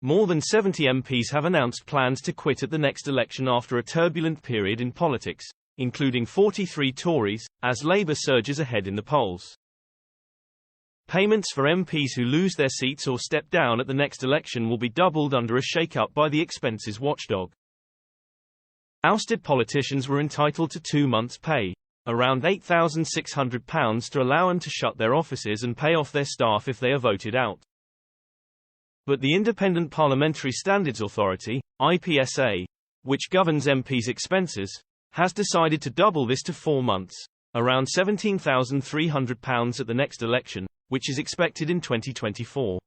More than 70 MPs have announced plans to quit at the next election after a turbulent period in politics, including 43 Tories, as Labour surges ahead in the polls. Payments for MPs who lose their seats or step down at the next election will be doubled under a shake-up by the expenses watchdog. Ousted politicians were entitled to 2 months' pay, around £8,600, to allow them to shut their offices and pay off their staff if they are voted out. But the Independent Parliamentary Standards Authority, IPSA, which governs MPs' expenses, has decided to double this to 4 months, around £17,300 at the next election, which is expected in 2024.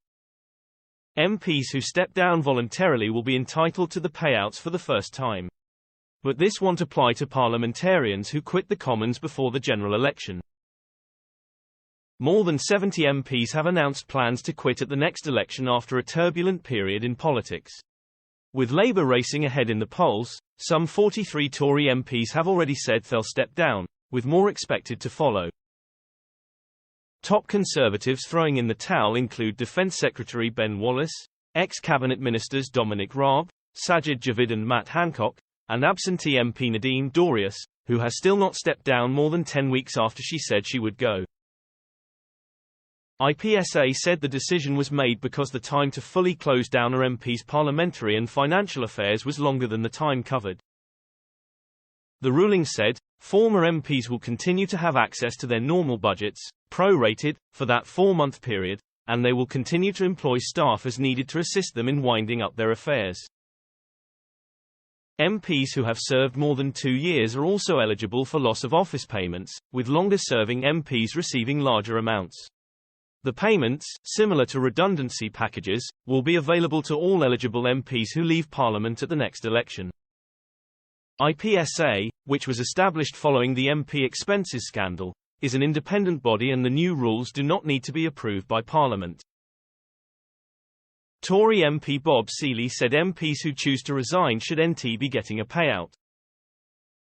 MPs who step down voluntarily will be entitled to the payouts for the first time. But this won't apply to parliamentarians who quit the Commons before the general election. More than 70 MPs have announced plans to quit at the next election after a turbulent period in politics. With Labour racing ahead in the polls, some 43 Tory MPs have already said they'll step down, with more expected to follow. Top Conservatives throwing in the towel include Defence Secretary Ben Wallace, ex-Cabinet Ministers Dominic Raab, Sajid Javid and Matt Hancock, and absentee MP Nadine Dorries, who has still not stepped down more than 10 weeks after she said she would go. IPSA said the decision was made because the time to fully close down her MP's parliamentary and financial affairs was longer than the time covered. The ruling said, former MPs will continue to have access to their normal budgets, prorated, for that 4-month period, and they will continue to employ staff as needed to assist them in winding up their affairs. MPs who have served more than 2 years are also eligible for loss of office payments, with longer-serving MPs receiving larger amounts. The payments, similar to redundancy packages, will be available to all eligible MPs who leave Parliament at the next election. IPSA, which was established following the MP expenses scandal, is an independent body and the new rules do not need to be approved by Parliament. Tory MP Bob Seely said MPs who choose to resign should be getting a payout.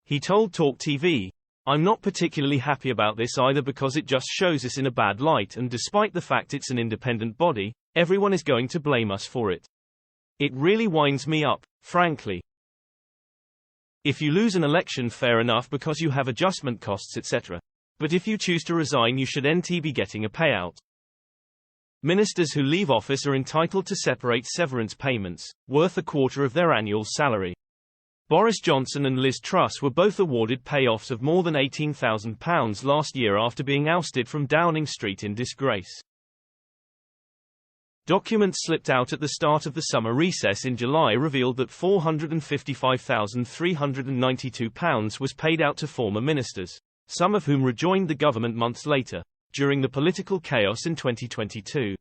He told Talk TV, "I'm not particularly happy about this either because it just shows us in a bad light, and despite the fact it's an independent body, everyone is going to blame us for it. It really winds me up, frankly. If you lose an election, fair enough, because you have adjustment costs etc. But if you choose to resign, you should be getting a payout." Ministers who leave office are entitled to separate severance payments, worth a quarter of their annual salary. Boris Johnson and Liz Truss were both awarded payoffs of more than £18,000 last year after being ousted from Downing Street in disgrace. Documents slipped out at the start of the summer recess in July revealed that £455,392 was paid out to former ministers, some of whom rejoined the government months later, during the political chaos in 2022.